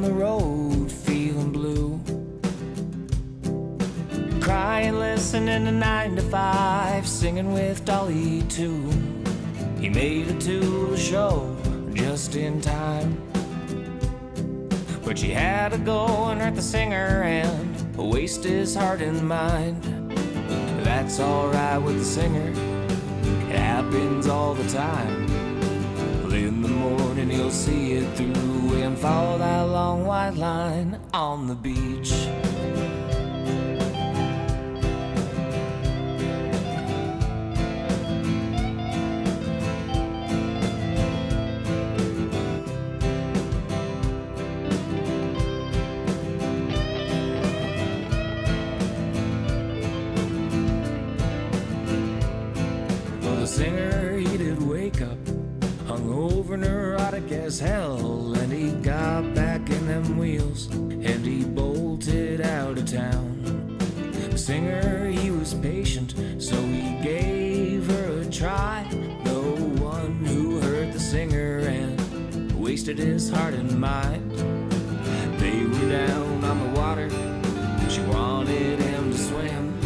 the road feeling blue, crying, listening to 9 to 5, singing with Dolly too. He made it to the show just in time, but she had to go and hurt the singer and waste his heart and mind. That's alright with the singer, it happens all the time. In the morning you'll see it through and follow that long white line on the beach. Well, the singer, he did wake up hungover, neurotic as hell, and he got back in them wheels and he bolted out of town. The singer, he was patient, so he gave her a try. The one who hurt the singer and wasted his heart and mind. They were down on the water, she wanted him to swim.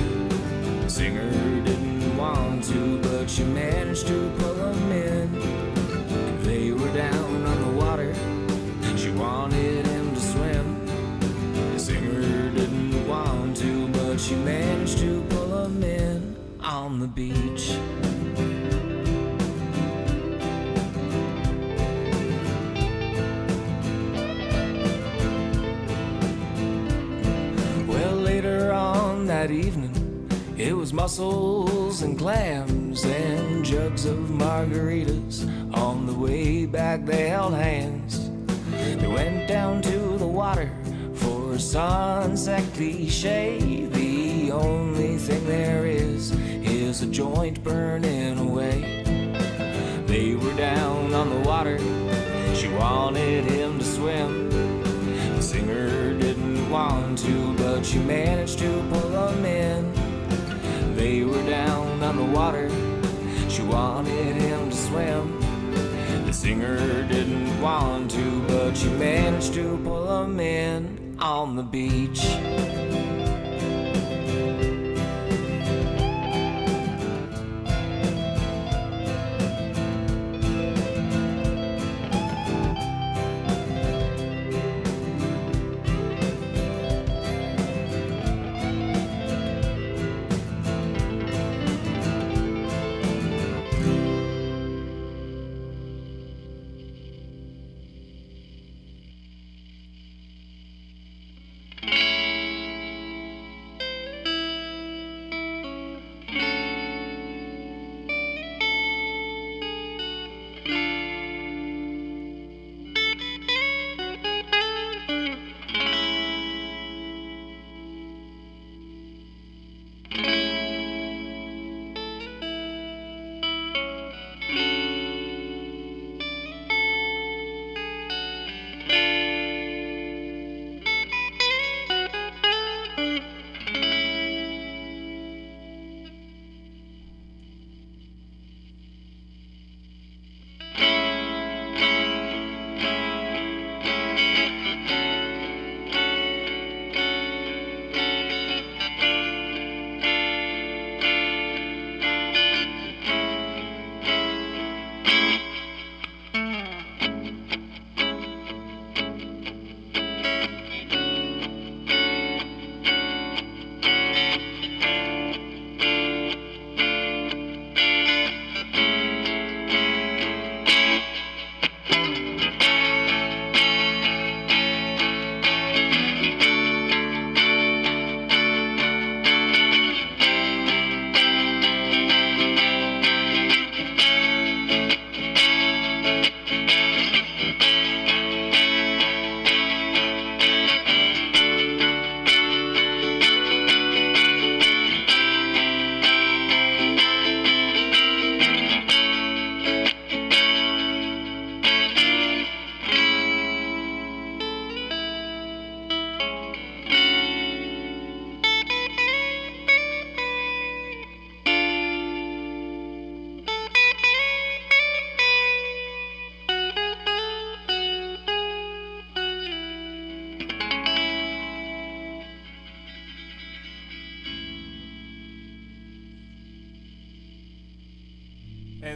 The singer didn't want to, but she managed to pull him in. They were down on the water, she wanted him to swim. The singer didn't want to, but she managed to pull him in on the beach. Well, later on that evening, it was mussels and clams and jugs of margaritas. On the way back they held hands. They went down to the water for a sunset cliche. The only thing there is a joint burning away. They were down on the water, she wanted him to swim. The singer didn't want to, but she managed to pull him in. They were down on the water, she wanted him to swim. The singer didn't want to, but she managed to pull him in on the beach.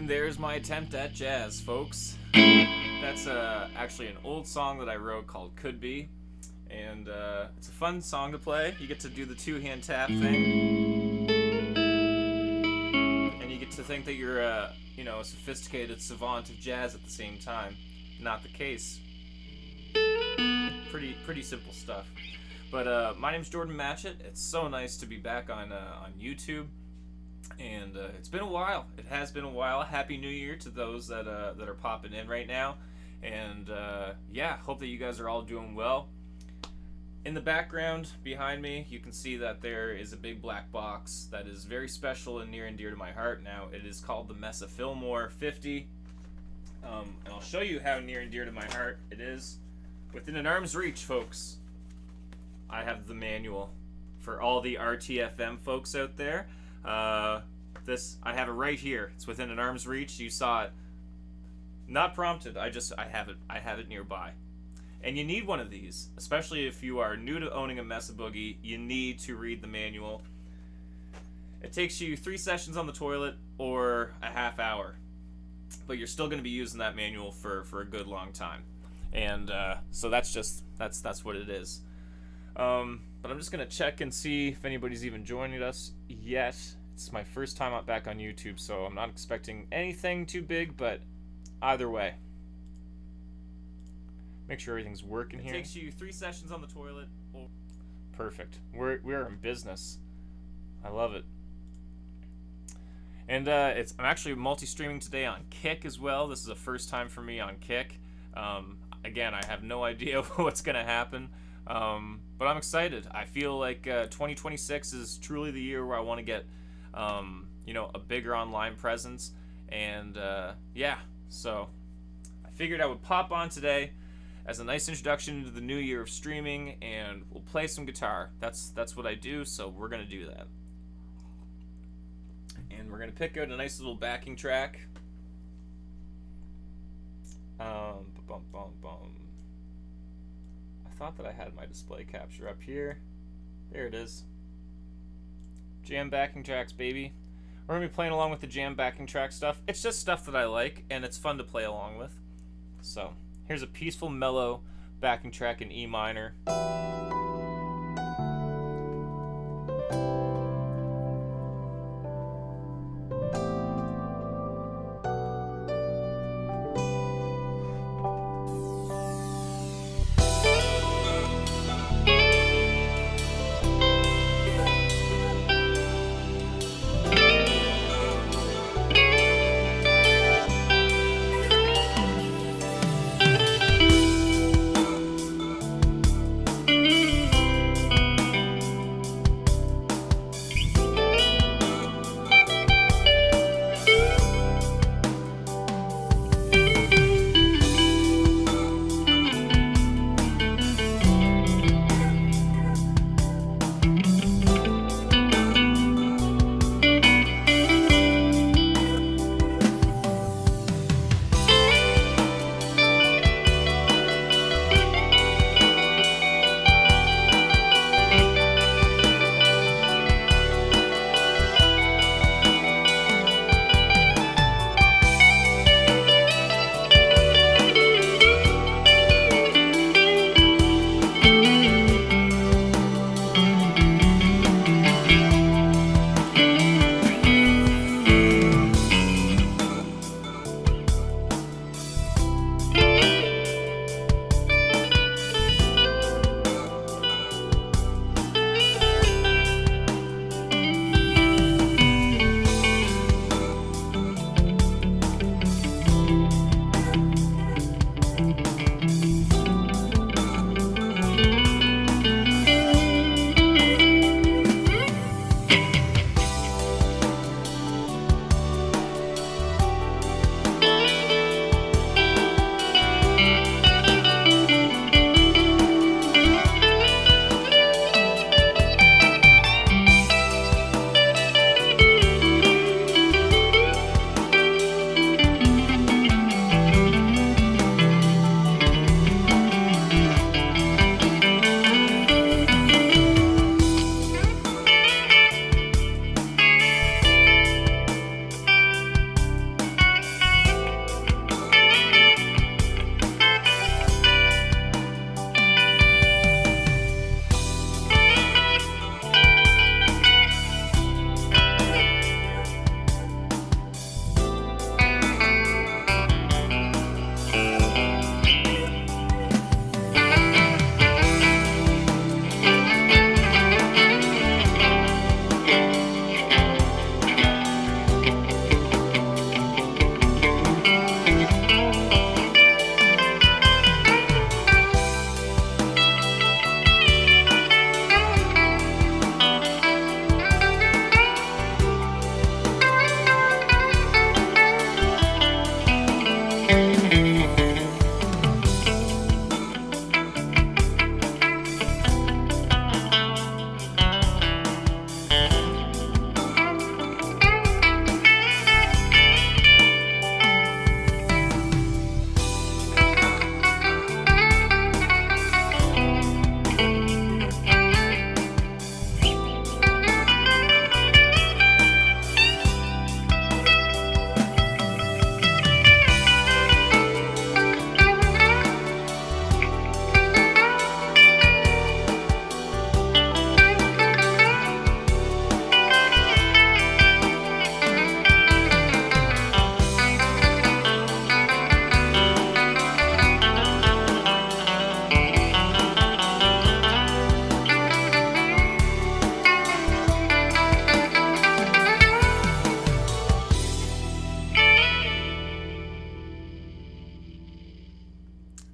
And there's my attempt at jazz, folks. That's actually an old song that I wrote called Could Be. And it's a fun song to play. You get to do the two-hand tap thing. And you get to think that you're a sophisticated savant of jazz at the same time. Not the case. Pretty simple stuff. But my name's Jordan Matchett. It's so nice to be back on YouTube. And it's been a while. It has been a while. Happy New Year to those that are popping in right now. And yeah, hope that you guys are all doing well. In the background behind me, you can see that there is a big black box that is very special and near and dear to my heart. Now, it is called the Mesa Fillmore 50. And I'll show you how near and dear to my heart it is. Within an arm's reach, folks, I have the manual for all the RTFM folks out there. I have it right here. It's within an arm's reach. You saw it. Not prompted. I have it nearby. And you need one of these, especially if you are new to owning a Mesa Boogie. You need to read the manual. It takes you 3 sessions on the toilet or a half hour, but you're still going to be using that manual for a good long time. And so that's what it is. But I'm just going to check and see if anybody's even joining us yet. It's my first time back on YouTube, so I'm not expecting anything too big, but either way. Make sure everything's working here. It takes you 3 sessions on the toilet. Perfect. We're in business. I love it. And I'm actually multi-streaming today on Kick as well. This is a first time for me on Kick. Again, I have no idea what's gonna happen, but I'm excited. I feel like 2026 is truly the year where I want to get a bigger online presence. And yeah, so I figured I would pop on today as a nice introduction into the new year of streaming, and we'll play some guitar. That's what I do, so we're gonna do that. And we're gonna pick out a nice little backing track. I thought that I had my display capture up here. There it is. Jam backing tracks, baby. We're gonna be playing along with the jam backing track stuff. It's just stuff that I like, and it's fun to play along with. So here's a peaceful, mellow backing track in E minor.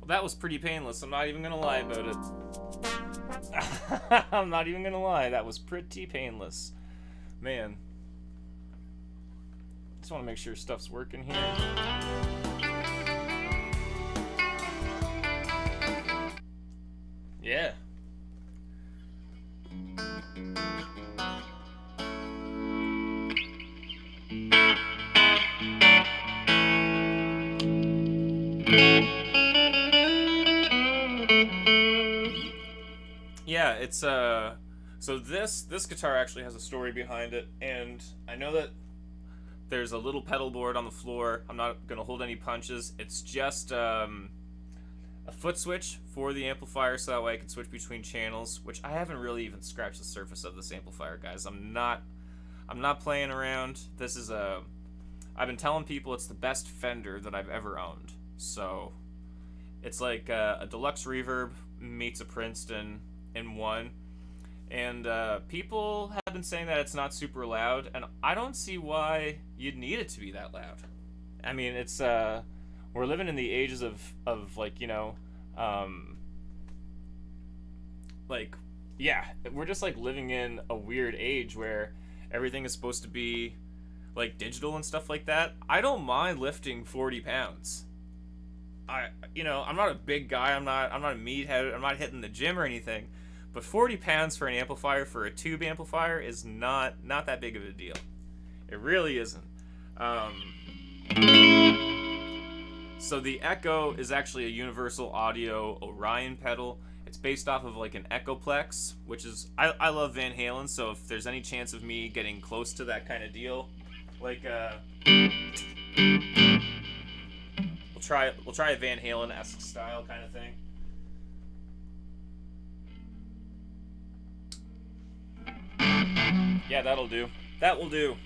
that was pretty painless. I'm not even gonna lie about it. I'm not even gonna lie. That was pretty painless. Man. Just want to make sure stuff's working here. Yeah. Yeah, it's so this guitar actually has a story behind it, and I know that there's a little pedal board on the floor. I'm not gonna hold any punches. It's just a foot switch for the amplifier, so that way I can switch between channels, which I haven't really even scratched the surface of this amplifier, guys. I'm not playing around. This is I've been telling people it's the best Fender that I've ever owned. So it's like a deluxe reverb meets a Princeton in one. And people have been saying that it's not super loud, and I don't see why you'd need it to be that loud. I mean, it's we're living in the ages of like, you know, like, yeah, we're just like living in a weird age where everything is supposed to be like digital and stuff like that. I don't mind lifting 40 pounds. You know, I'm not a big guy. I'm not a meathead. I'm not hitting the gym or anything. But 40 pounds for an amplifier, for a tube amplifier, is not that big of a deal. It really isn't. So the Echo is actually a Universal Audio Orion pedal. It's based off of like an Echoplex, which is, I love Van Halen, so if there's any chance of me getting close to that kind of deal, like we'll try a Van Halen-esque style kind of thing. Yeah, that'll do. That will do.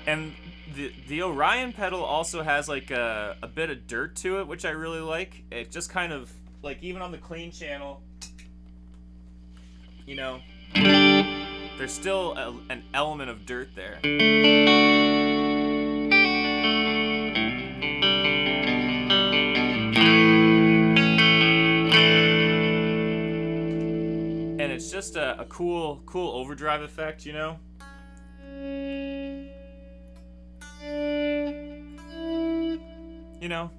And the Orion pedal also has like a bit of dirt to it, which I really like. It just kind of, like, even on the clean channel, you know, there's still an element of dirt there. And it's just a cool overdrive effect, you know? You know,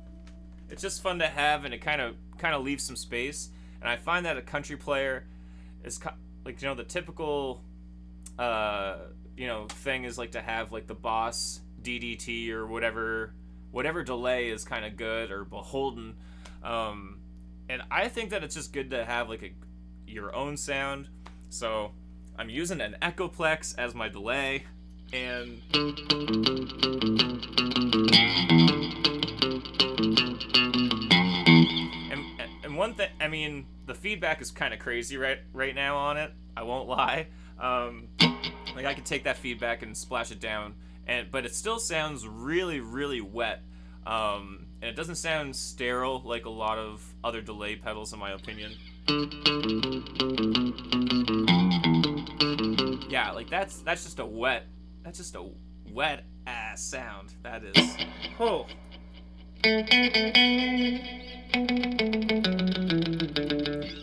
it's just fun to have, and it kind of leaves some space. And I find that a country player is like, you know, the typical you know, thing is like to have like the Boss DDT or whatever delay is kind of good or beholden. And I think that it's just good to have like your own sound. So I'm using an Echoplex as my delay, and one thing, I mean, the feedback is kind of crazy right now on it. I won't lie. Like, I could take that feedback and splash it down, but it still sounds really, really wet. And it doesn't sound sterile like a lot of other delay pedals, in my opinion. Yeah, like that's just a wet ass sound. That is. Oh.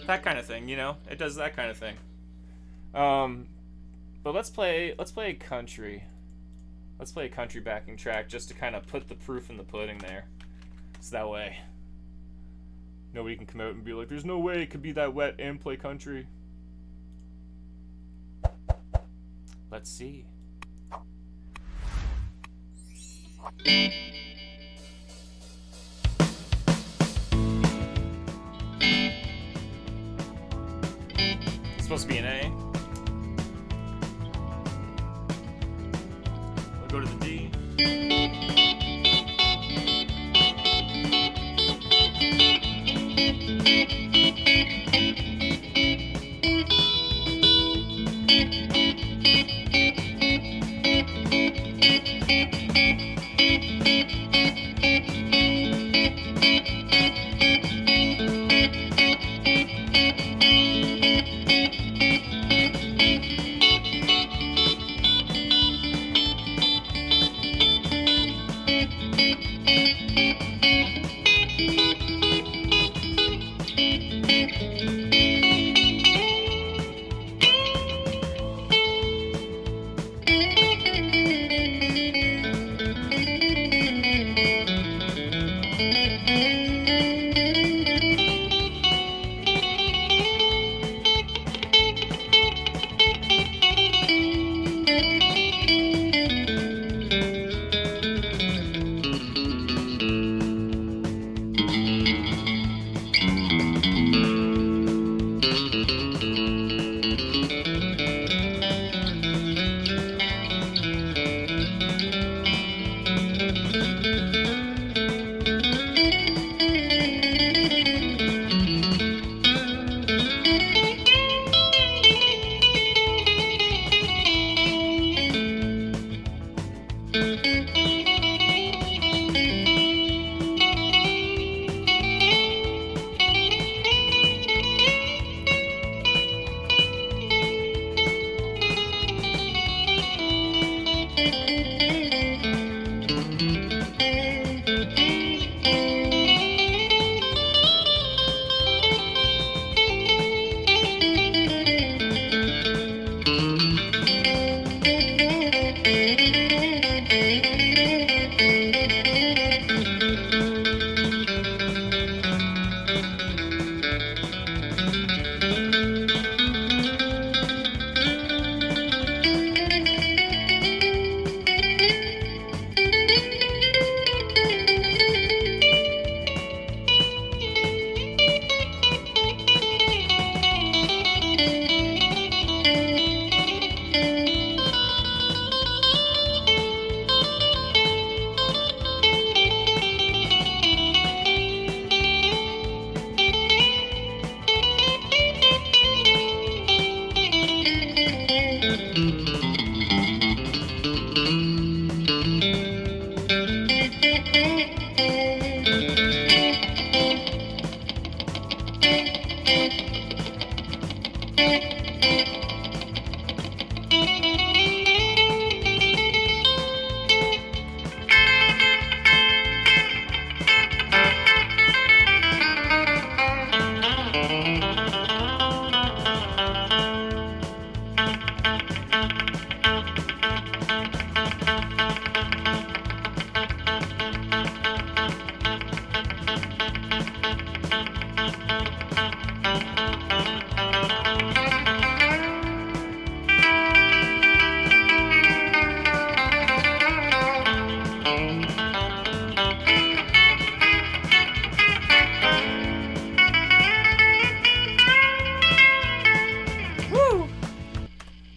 That kind of thing, you know? It does that kind of thing. But let's play a country. Let's play a country backing track just to kind of put the proof in the pudding there. So that way nobody can come out and be like, there's no way it could be that wet and play country. Let's see. It's supposed to be an A. We'll go to the D.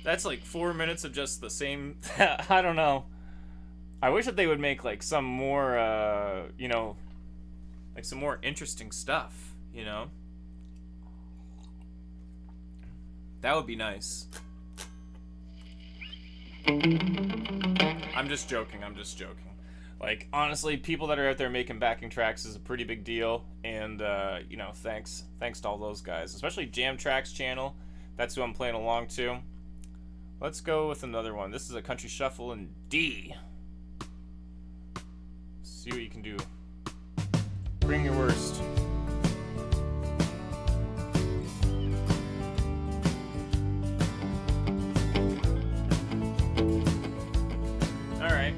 That's like 4 minutes of just the same. I don't know. I wish that they would make like some more, like some more interesting stuff, That would be nice. I'm just joking. Like, honestly, people that are out there making backing tracks is a pretty big deal. And, thanks to all those guys. Especially Jam Tracks channel. That's who I'm playing along to. Let's go with another one. This is a country shuffle in D. See what you can do. Bring your worst. All right.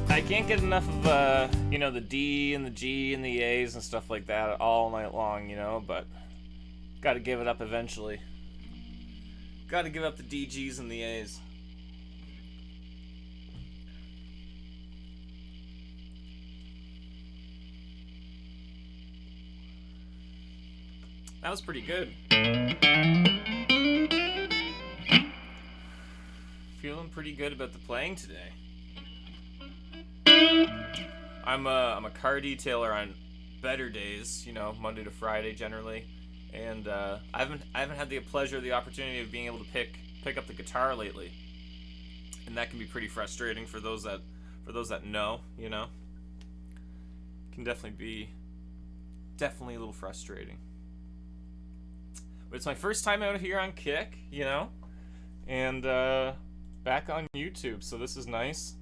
I can't get enough of, you know, the D and the G and the A's and stuff like that all night long, you know, but gotta give it up eventually. Gotta give up the D, G's, and the A's. That was pretty good. Feeling pretty good about the playing today. I'm a car detailer on better days, you know, Monday to Friday generally, and I haven't had the pleasure, the opportunity of being able to pick up the guitar lately, and that can be pretty frustrating for those that know, you know. Can definitely be a little frustrating. But it's my first time out here on Kick, you know, and back on YouTube, so this is nice.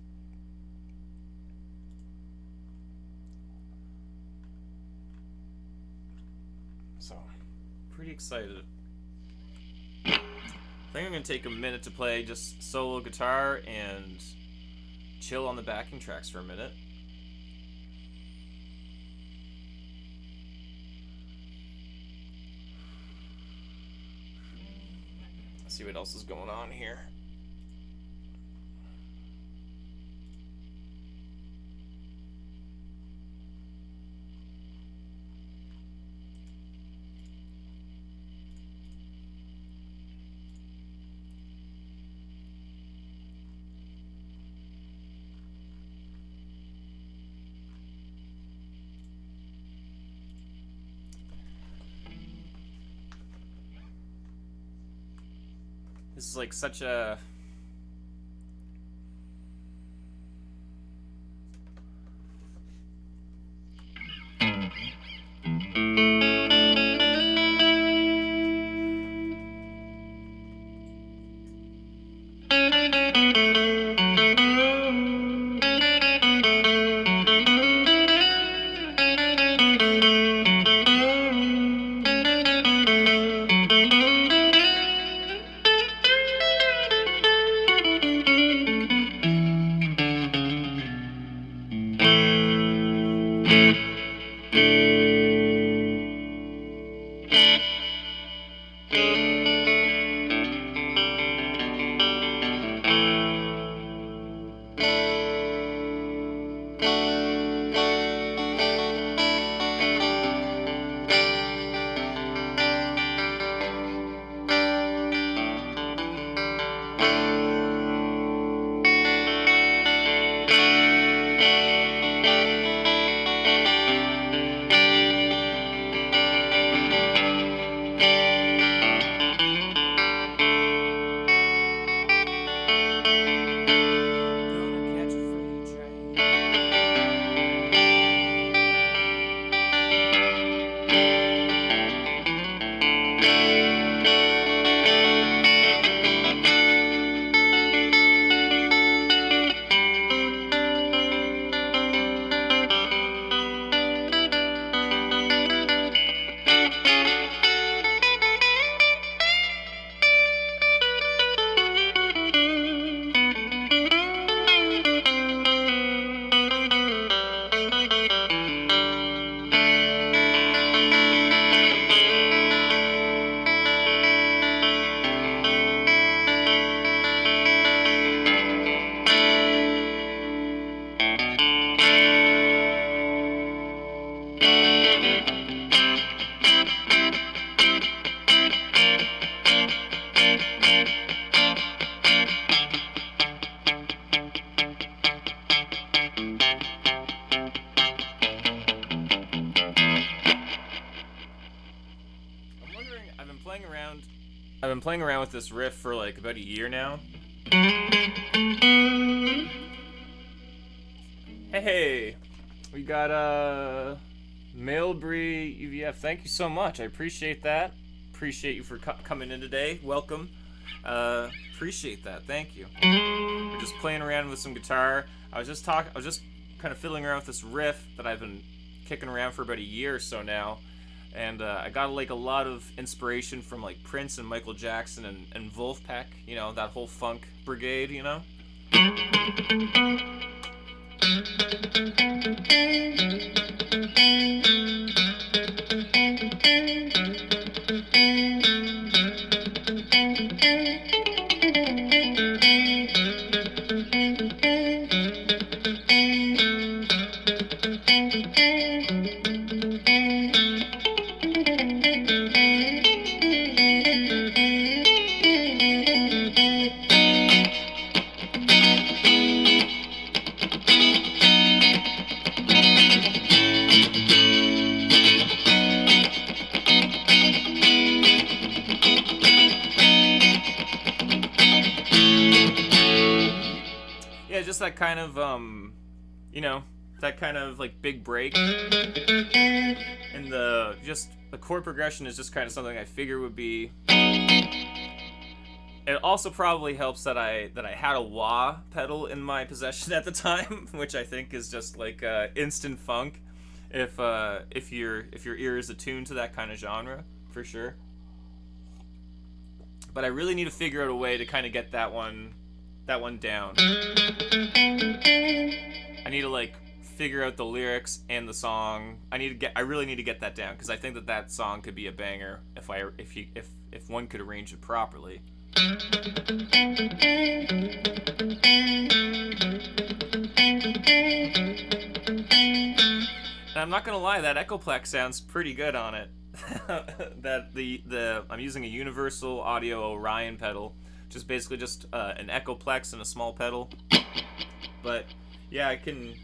So, pretty excited. I think I'm going to take a minute to play just solo guitar and chill on the backing tracks for a minute. Let's see what else is going on here. This is like such a playing around with this riff for like about a year now. Hey, we got Mailbree EVF. Thank you so much. I appreciate that. Appreciate you for coming in today. Welcome. Appreciate that. Thank you. We're just playing around with some guitar. I was just kind of fiddling around with this riff that I've been kicking around for about a year or so now, and I got like a lot of inspiration from like Prince and Michael Jackson and Wolfpack. You know, that whole funk brigade. You know. Yeah, just that kind of, you know, that kind of like big break, and the chord progression is just kind of something I figure would be. It also probably helps that I had a wah pedal in my possession at the time, which I think is just like instant funk, if your ear is attuned to that kind of genre, for sure. But I really need to figure out a way to kind of get that one down. I need to like figure out the lyrics and the song. I really need to get that down, because I think that song could be a banger if one could arrange it properly. And I'm not gonna lie, that Echoplex sounds pretty good on it. I'm using a Universal Audio Orion pedal, which is basically just an Echoplex and a small pedal. But yeah, I can.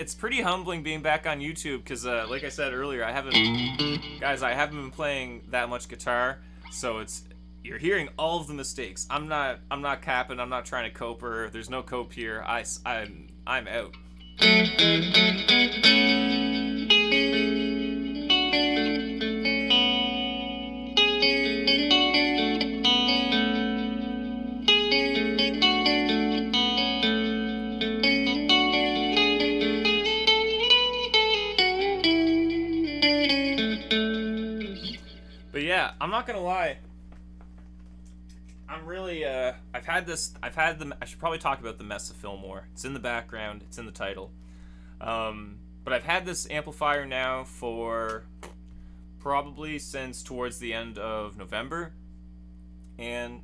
It's pretty humbling being back on YouTube, because like I said earlier, I haven't been playing that much guitar, so you're hearing all of the mistakes. I'm not capping. I'm not trying to cope, or there's no cope here. I'm out. But yeah, I'm not gonna lie. I'm really I should probably talk about the Mesa Fillmore. It's in the background. It's in the title. But I've had this amplifier now for probably since towards the end of November, and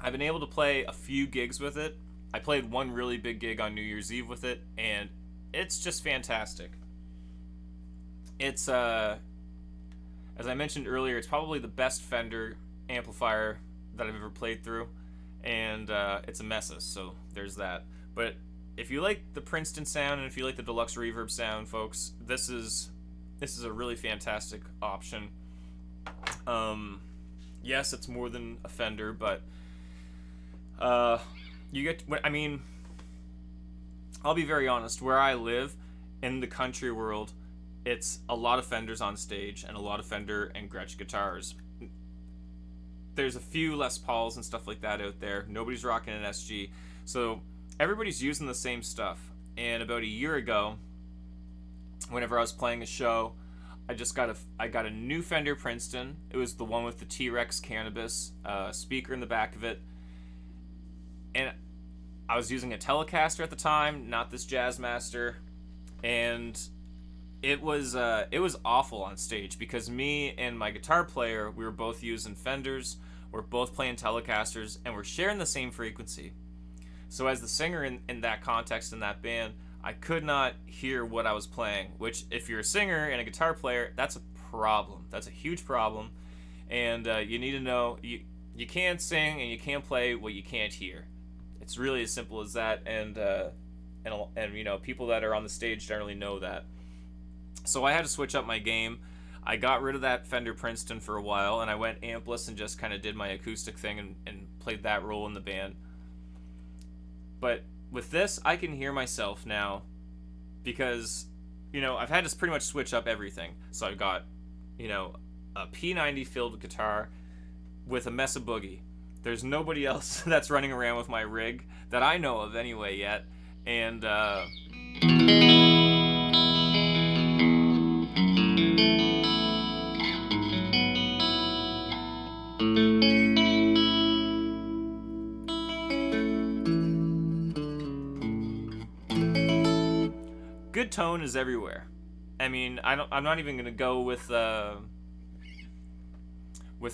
I've been able to play a few gigs with it. I played one really big gig on New Year's Eve with it, and it's just fantastic. It's as I mentioned earlier, it's probably the best Fender amplifier that I've ever played through, and it's a Mesa, so there's that. But if you like the Princeton sound, and if you like the deluxe reverb sound, folks, this is a really fantastic option. Yes, it's more than a Fender, but you get. I mean, I'll be very honest. Where I live in the country world, it's a lot of Fenders on stage and a lot of Fender and Gretsch guitars. There's a few Les Pauls and stuff like that out there. Nobody's rocking an SG. So everybody's using the same stuff. And about a year ago, whenever I was playing a show, I got a new Fender Princeton. It was the one with the T-Rex Cannabis speaker in the back of it. And I was using a Telecaster at the time, not this Jazzmaster. And it was awful on stage, because me and my guitar player, we were both using Fenders, we're both playing Telecasters, and we're sharing the same frequency. So as the singer in that context, in that band, I could not hear what I was playing, which if you're a singer and a guitar player, that's a problem. That's a huge problem. And you need to know you can't sing and you can't play what you can't hear. It's really as simple as that, and you know, people that are on the stage generally know that. So I had to switch up my game. I got rid of that Fender Princeton for a while, and I went ampless and just kind of did my acoustic thing and played that role in the band. But with this, I can hear myself now because, you know, I've had to pretty much switch up everything. So I've got, you know, a P90 filled guitar with a Mesa Boogie. There's nobody else that's running around with my rig that I know of anyway yet. And, good tone is everywhere. I mean, I'm not even gonna go with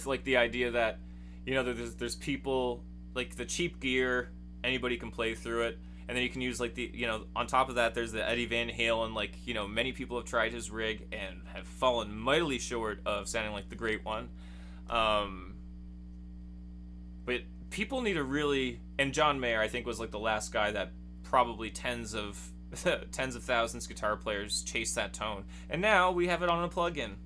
like the idea that, you know, there's people like the cheap gear, anybody can play through it, and then you can use like the, you know, on top of that there's the Eddie Van Halen, like, you know, many people have tried his rig and have fallen mightily short of sounding like the great one. But people need to really, and John Mayer I think was like the last guy that probably tens of thousands guitar players chase that tone, and now we have it on a plug-in.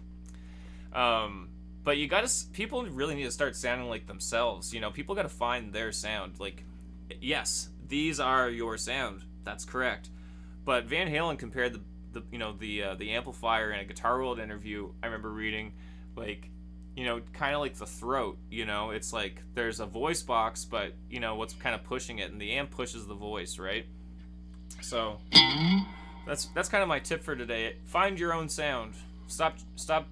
But you gotta, people really need to start sounding like themselves. You know, people gotta find their sound. Like, yes, these are your sound, that's correct, but Van Halen compared the amplifier in a Guitar World interview I remember reading, like, you know, kind of like the throat. You know, it's like there's a voice box, but, you know, what's kind of pushing it, and the amp pushes the voice, right? So that's kind of my tip for today. Find your own sound. Stop,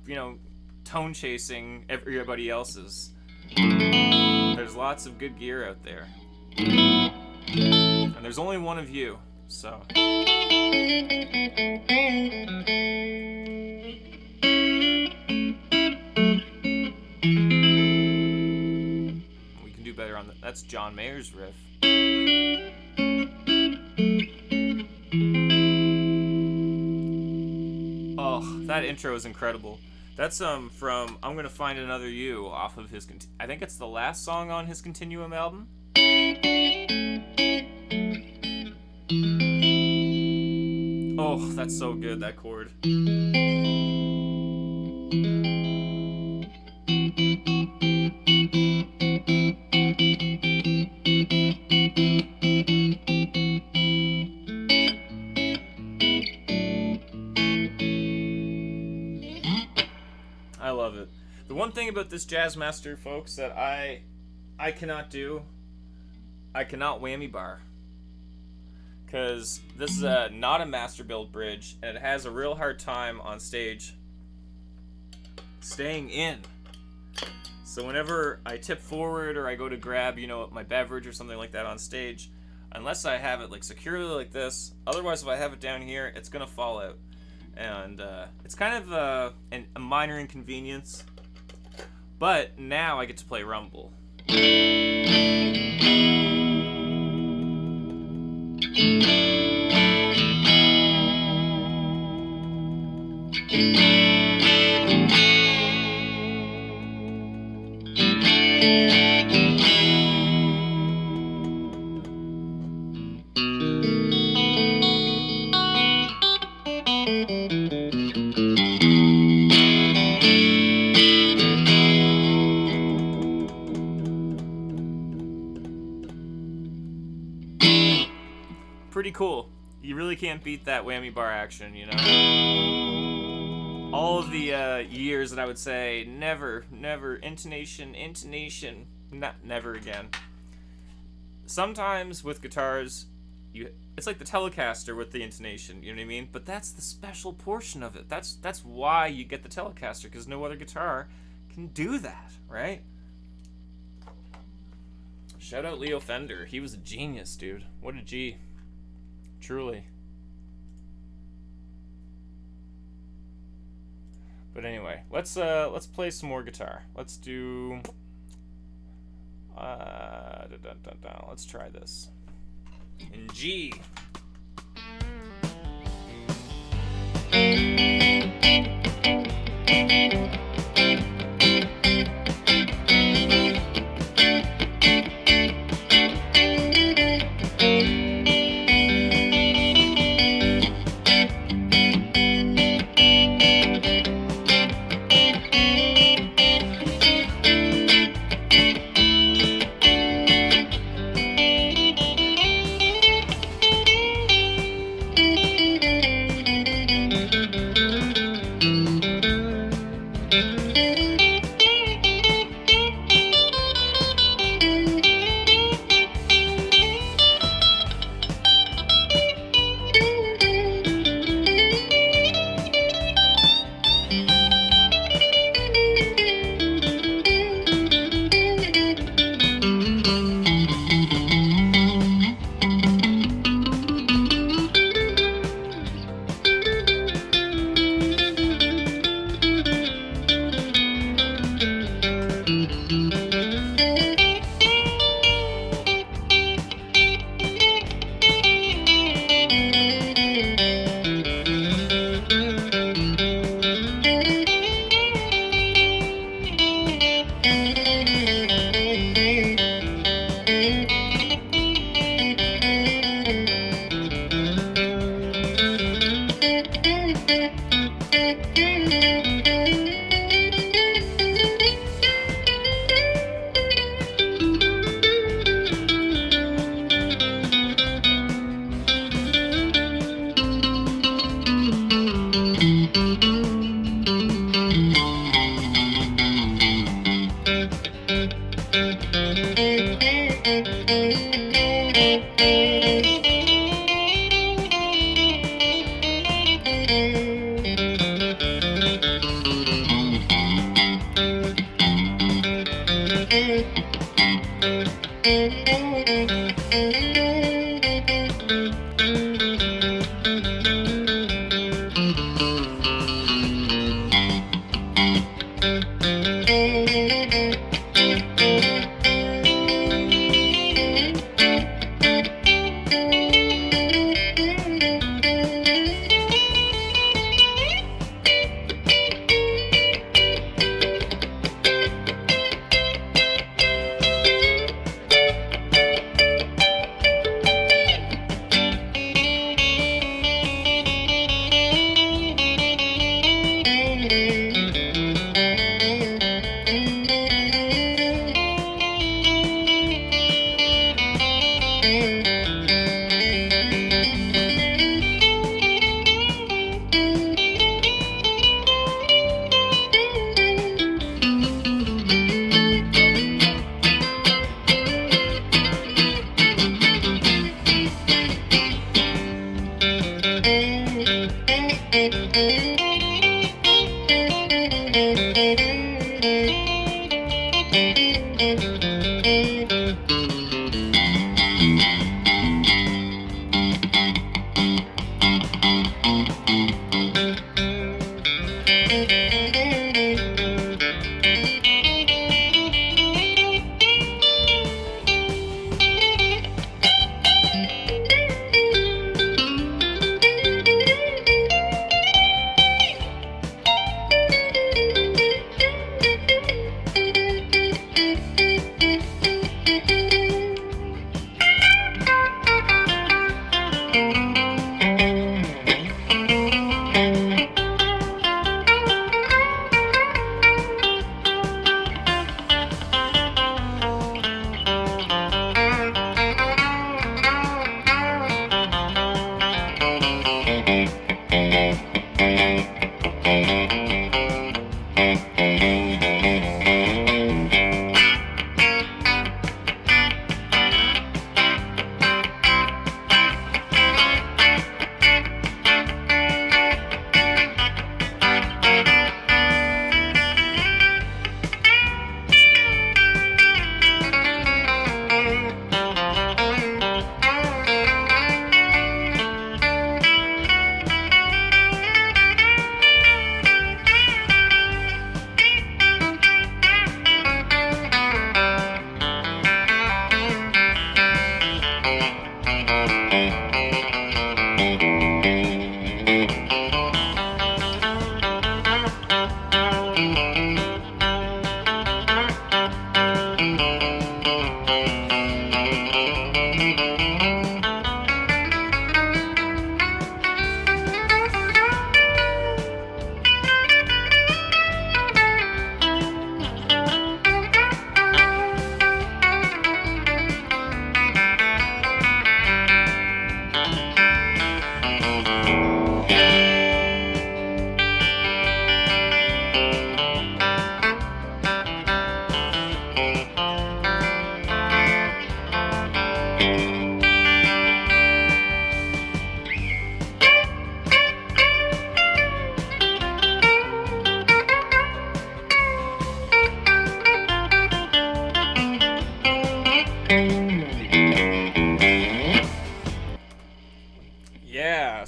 you know, tone chasing everybody else's. There's lots of good gear out there, and there's only one of you. So we can do better on that. That's John Mayer's riff. Oh, that intro is incredible. That's from I'm Gonna Find Another You off of his, I think it's the last song on his Continuum album. Oh, that's so good, that chord. I love it. The one thing about this Jazzmaster, folks, that I cannot do, I cannot whammy bar. Because this is not a master build bridge, and it has a real hard time on stage staying in. So whenever I tip forward or I go to grab, you know, my beverage or something like that on stage, unless I have it like securely like this, otherwise if I have it down here, it's gonna fall out. And it's kind of a minor inconvenience, but now I get to play Rumble. Pretty cool. You really can't beat that whammy bar action, you know? All of the years that I would say, never, intonation, never again. Sometimes with guitars, it's like the Telecaster with the intonation, you know what I mean? But that's the special portion of it. That's why you get the Telecaster, because no other guitar can do that, right? Shout out Leo Fender. He was a genius, dude. What a G. Truly. But anyway, let's play some more guitar. Let's do let's try this in G.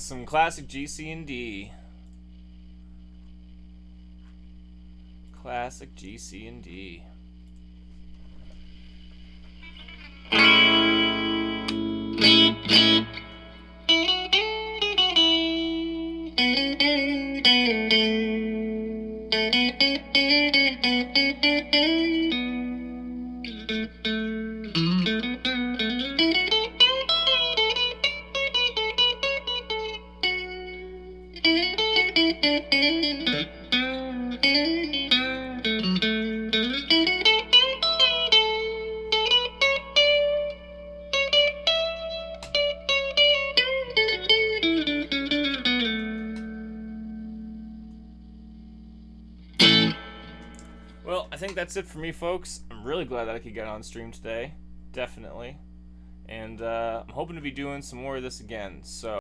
Some classic GC and D. Classic GC and D. Well, I think that's it for me, folks. I'm really glad that I could get on stream today. Definitely. And I'm hoping to be doing some more of this again. So.